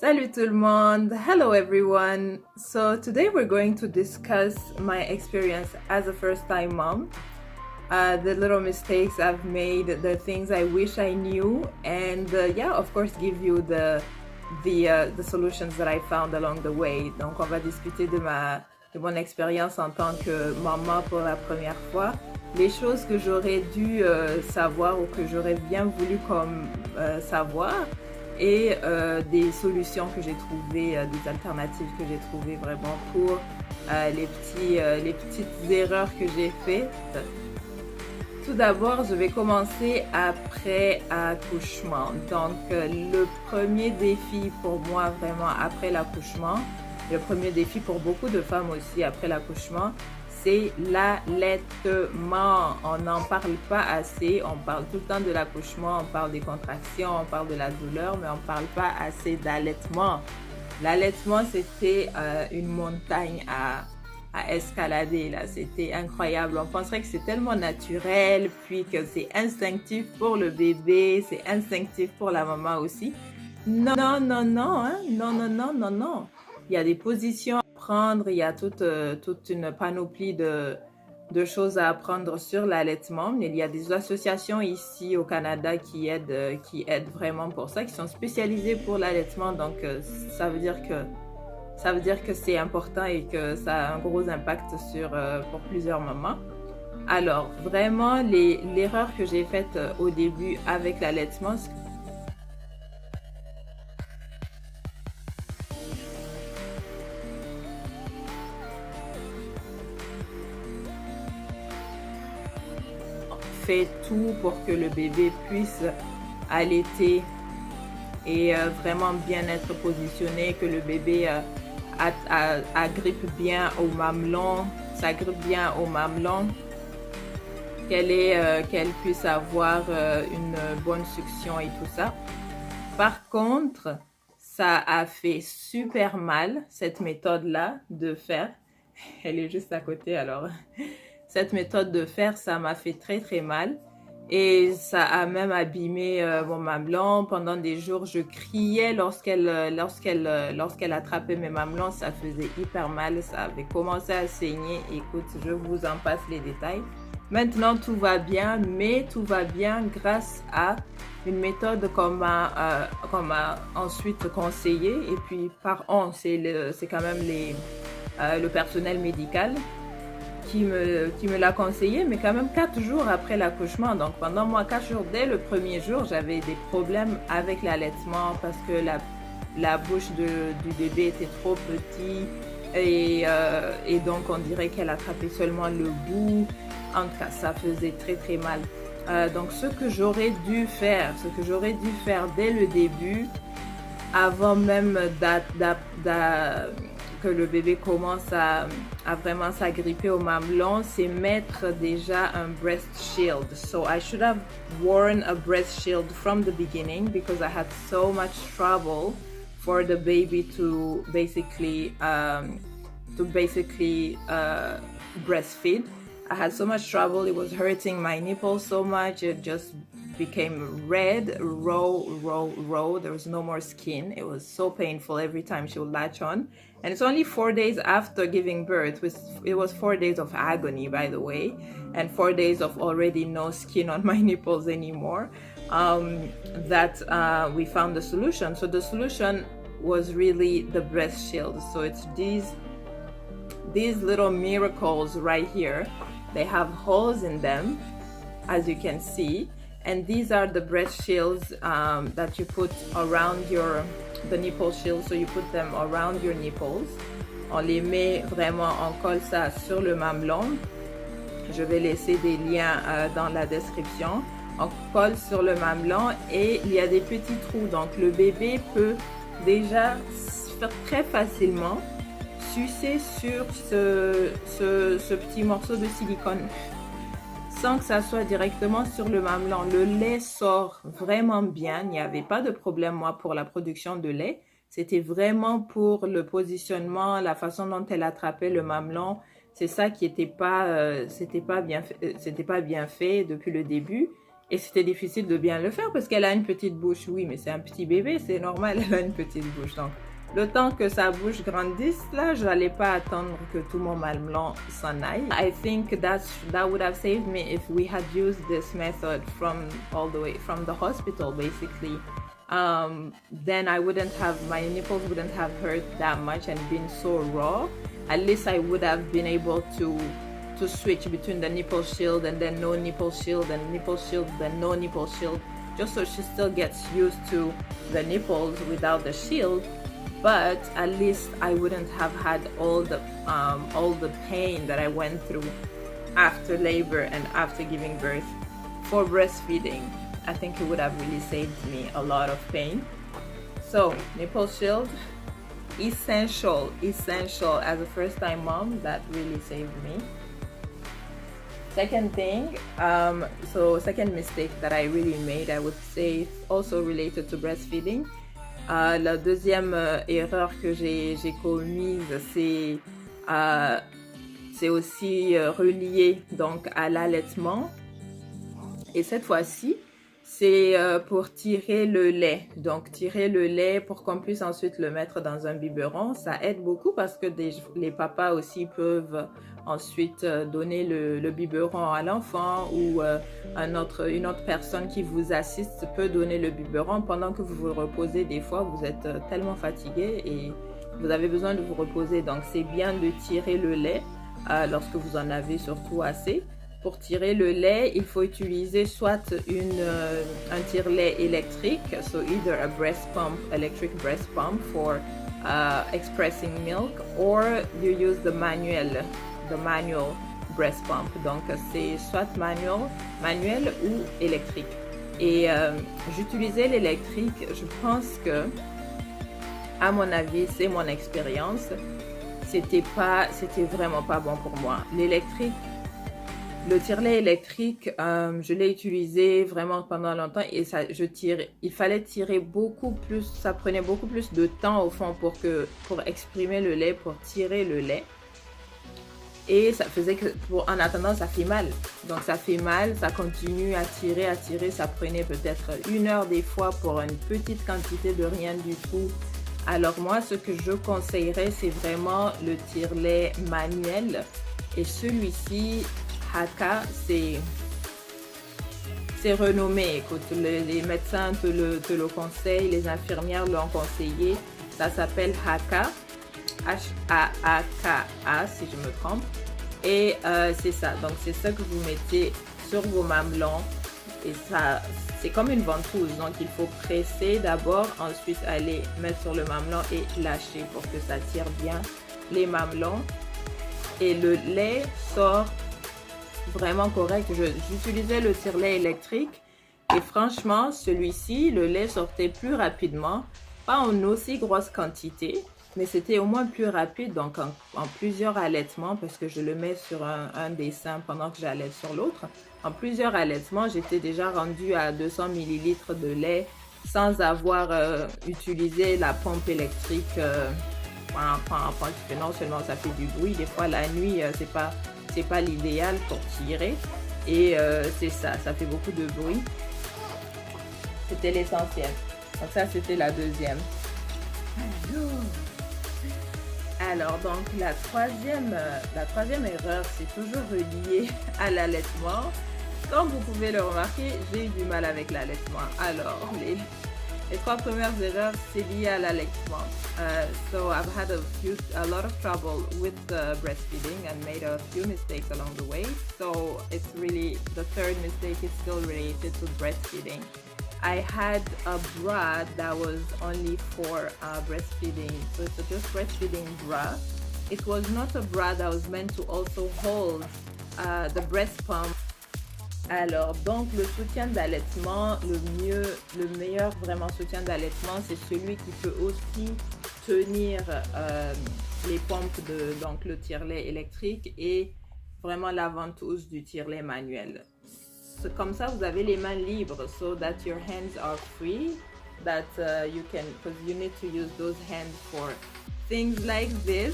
Salut tout le monde! Hello everyone! So today we're going to discuss my experience as a first-time mom, the little mistakes I've made, the things I wish I knew, and yeah, of course, give you the solutions that I found along the way. Donc, on va discuter de mon expérience en tant que maman pour la première fois, les choses que j'aurais dû savoir ou que j'aurais bien voulu savoir, et des solutions que j'ai trouvées, des alternatives que j'ai trouvées vraiment pour les petites erreurs que j'ai faites. Tout d'abord, je vais commencer après accouchement. Donc, le premier défi pour moi vraiment après l'accouchement, le premier défi pour beaucoup de femmes aussi après l'accouchement, c'est l'allaitement. On n'en parle pas assez, on parle tout le temps de l'accouchement, on parle des contractions, on parle de la douleur, mais on ne parle pas assez d'allaitement. L'allaitement, c'était une montagne à escalader, là, c'était incroyable. On penserait que c'est tellement naturel, puis que c'est instinctif pour le bébé, c'est instinctif pour la maman aussi. Non, non, non, hein? Non, non, non, non, non. Il y a des positions à prendre, il y a toute une panoplie de choses à apprendre sur l'allaitement. Il y a des associations ici au Canada qui aident vraiment pour ça, qui sont spécialisées pour l'allaitement. Donc, ça veut dire que c'est important et que ça a un gros impact pour plusieurs mamans. Alors, vraiment, l'erreur que j'ai faite au début avec l'allaitement, fait tout pour que le bébé puisse allaiter et vraiment bien être positionné, que le bébé agrippe bien au mamelon, s'agrippe bien au mamelon, qu'elle puisse avoir une bonne succion et tout ça. Par contre, ça a fait super mal, cette méthode-là de faire. Elle est juste à côté, alors. Cette méthode de faire, ça m'a fait très très mal. Et ça a même abîmé mon mamelon. Pendant des jours, je criais lorsqu'elle attrapait mes mamelons. Ça faisait hyper mal. Ça avait commencé à saigner. Écoute, je vous en passe les détails. Maintenant, tout va bien, mais tout va bien grâce à une méthode qu'on m'a ensuite conseillée. Et puis, par an, c'est quand même le personnel médical qui me l'a conseillé, mais quand même 4 jours après l'accouchement. Donc pendant 4 jours, dès le premier jour, j'avais des problèmes avec l'allaitement parce que la bouche du bébé était trop petite et donc on dirait qu'elle attrapait seulement le bout. En tout cas, ça faisait très très mal. Donc ce que j'aurais dû faire dès le début, avant même que le bébé commence à vraiment s'agripper au mamelon, c'est mettre déjà un breast shield. So I should have worn a breast shield from the beginning because I had so much trouble for the baby to basically breastfeed. I had so much trouble. It was hurting my nipples so much. It just became red, raw. There was no more skin. It was so painful every time she would latch on. And it's only 4 days after giving birth. It was 4 days of agony, by the way, and 4 days of already no skin on my nipples anymore, that we found the solution. So the solution was really the breast shield. So it's these little miracles right here. They have holes in them, as you can see. And these are the breast shields that you put around the nipple shield. So you put them around your nipples. On les met vraiment, on colle ça sur le mamelon. Je vais laisser des liens dans la description. On colle sur le mamelon et il y a des petits trous. Donc le bébé peut déjà faire très facilement sucer sur ce petit morceau de silicone sans que ça soit directement sur le mamelon. Le lait sort vraiment bien. Il n'y avait pas de problème, moi, pour la production de lait. C'était vraiment pour le positionnement, la façon dont elle attrapait le mamelon. C'est ça qui n'était pas bien fait depuis le début. Et c'était difficile de bien le faire parce qu'elle a une petite bouche. Oui, mais c'est un petit bébé, c'est normal, elle a une petite bouche. Donc, le temps que sa bouche grandisse, là, je n'allais pas attendre que tout mon mamelon s'en aille. I think that would have saved me if we had used this method from all the way from the hospital, basically. Then my nipples wouldn't have hurt that much and been so raw. At least I would have been able to switch between the nipple shield and then no nipple shield and nipple shield then no nipple shield, just so she still gets used to the nipples without the shield. But at least I wouldn't have had all the pain that I went through after labor and after giving birth for breastfeeding. I think it would have really saved me a lot of pain. So nipple shield, essential as a first-time mom. That really saved me. Second thing, second mistake that I really made, I would say, also related to breastfeeding. La deuxième erreur que j'ai commise, c'est aussi relié donc à l'allaitement. Et cette fois-ci, c'est pour tirer le lait. Donc, tirer le lait pour qu'on puisse ensuite le mettre dans un biberon. Ça aide beaucoup parce que les papas aussi peuvent ensuite donner le biberon à l'enfant ou une autre personne qui vous assiste peut donner le biberon pendant que vous vous reposez. Des fois, vous êtes tellement fatigué et vous avez besoin de vous reposer. Donc, c'est bien de tirer le lait lorsque vous en avez surtout assez. Pour tirer le lait, il faut utiliser soit un tire-lait électrique, so either a breast pump, electric breast pump for expressing milk, or you use the manual breast pump. Donc c'est soit manuel ou électrique. Et j'utilisais l'électrique, je pense que, à mon avis, c'est mon expérience, c'était vraiment pas bon pour moi. L'électrique, le tire-lait électrique, je l'ai utilisé vraiment pendant longtemps et il fallait tirer beaucoup plus, ça prenait beaucoup plus de temps au fond pour exprimer le lait, pour tirer le lait. Et ça faisait que, en attendant, ça fait mal. Donc ça fait mal, ça continue à tirer, ça prenait peut-être 1 heure des fois pour une petite quantité de rien du tout. Alors moi, ce que je conseillerais, c'est vraiment le tire-lait manuel. Et celui-ci, Haka, c'est renommé. Écoute, les médecins te le conseillent, les infirmières l'ont conseillé. Ça s'appelle Haka, H-A-A-K-A si je me trompe. Et c'est ça. Donc c'est ça que vous mettez sur vos mamelons. Et ça, c'est comme une ventouse. Donc il faut presser d'abord, ensuite aller mettre sur le mamelon et lâcher pour que ça tire bien les mamelons. Et le lait sort vraiment correct. J'utilisais le tire-lait électrique et franchement, celui-ci, le lait sortait plus rapidement, pas en aussi grosse quantité, mais c'était au moins plus rapide, donc en plusieurs allaitements, parce que je le mets sur un des seins pendant que j'allaite sur l'autre. En plusieurs allaitements, j'étais déjà rendue à 200 ml de lait sans avoir utilisé la pompe électrique. Non seulement ça fait du bruit, des fois la nuit, c'est pas l'idéal pour tirer. Et c'est ça fait beaucoup de bruit. C'était l'essentiel. Donc ça, c'était la deuxième. Alors, donc la troisième erreur, c'est toujours relié à l'allaitement. Comme vous pouvez le remarquer, j'ai eu du mal avec l'allaitement. Alors, les 3 premières erreurs, c'est lié à l'allaitement. So I've had a lot of trouble with breastfeeding and made a few mistakes along the way. So it's really, the third mistake is still related to breastfeeding. I had a bra that was only for breastfeeding. So it's just breastfeeding bra. It was not a bra that was meant to also hold the breast pump. Alors, donc le soutien d'allaitement, le meilleur vraiment soutien d'allaitement, c'est celui qui peut aussi tenir les pompes donc le tire-lait électrique et vraiment la ventouse du tire-lait manuel. Comme ça, vous avez les mains libres, so that your hands are free, that you can, because you need to use those hands for things like this,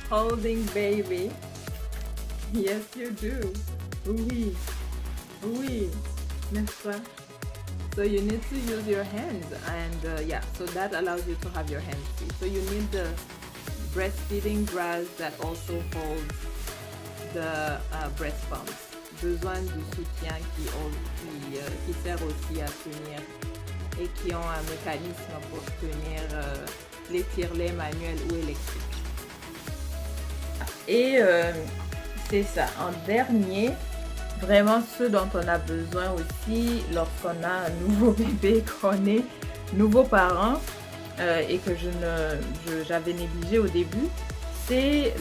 holding baby. Yes, you do. Oui. Oui, n'est-ce pas? So you need to use your hands, and yeah, so that allows you to have your hands free. So you need the breastfeeding bras that also holds the breast pumps. Besoin du soutien qui sert aussi à tenir et qui ont un mécanisme pour tenir les tire-laits manuels ou électriques. Et c'est ça. En dernier, vraiment ce dont on a besoin aussi lorsqu'on a un nouveau bébé, qu'on est nouveau parent et que j'avais négligé au début, c'est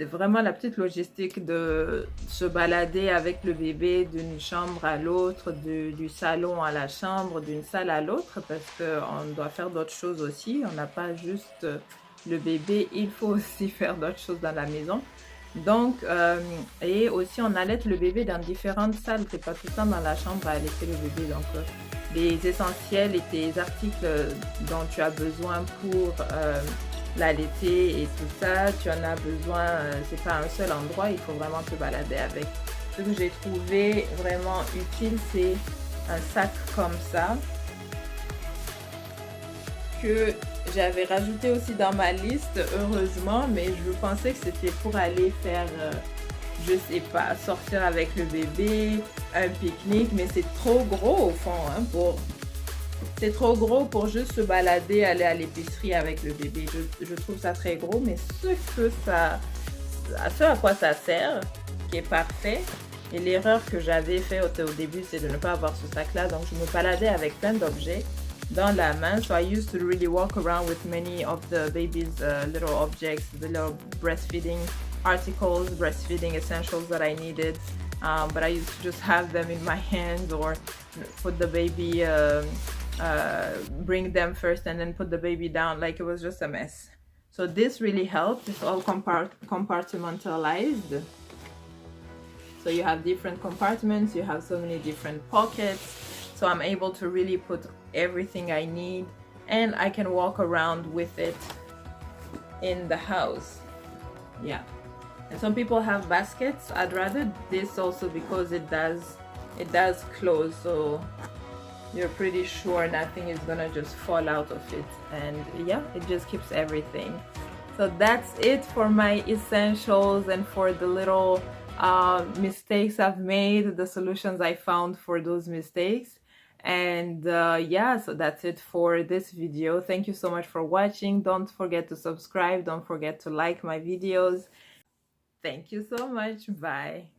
vraiment la petite logistique de se balader avec le bébé d'une chambre à l'autre, du salon à la chambre, d'une salle à l'autre, parce qu'on doit faire d'autres choses aussi. On n'a pas juste le bébé, il faut aussi faire d'autres choses dans la maison. Donc, et aussi on allait le bébé dans différentes salles, c'est pas tout le temps dans la chambre à laisser le bébé. Donc, les essentiels et tes articles dont tu as besoin pour l'allaiter et tout ça, tu en as besoin, c'est pas un seul endroit, il faut vraiment te balader avec. Ce que j'ai trouvé vraiment utile, c'est un sac comme ça que j'avais rajouté aussi dans ma liste, heureusement, mais je pensais que c'était pour aller faire, je sais pas, sortir avec le bébé, un pique-nique, mais c'est trop gros au fond, hein, c'est trop gros pour juste se balader, aller à l'épicerie avec le bébé. Je trouve ça très gros, mais ce à quoi ça sert, qui est parfait, et l'erreur que j'avais faite au début, c'est de ne pas avoir ce sac-là, donc je me baladais avec plein d'objets dans la main. So I used to really walk around with many of the baby's little objects, the little breastfeeding articles, breastfeeding essentials that I needed. But I used to just have them in my hands, or put the baby, bring them first and then put the baby down. Like, it was just a mess. So this really helped. It's all compartmentalized. So you have different compartments, you have so many different pockets. So I'm able to really put everything I need, and I can walk around with it in the house. Yeah. And some people have baskets. I'd rather this also because it does close, so you're pretty sure nothing is gonna just fall out of it. And yeah, it just keeps everything. So that's it for my essentials and for the little mistakes I've made, the solutions I found for those mistakes. And yeah, so that's it for this video. Thank you so much for watching. Don't forget to subscribe. Don't forget to like my videos. Thank you so much. Bye.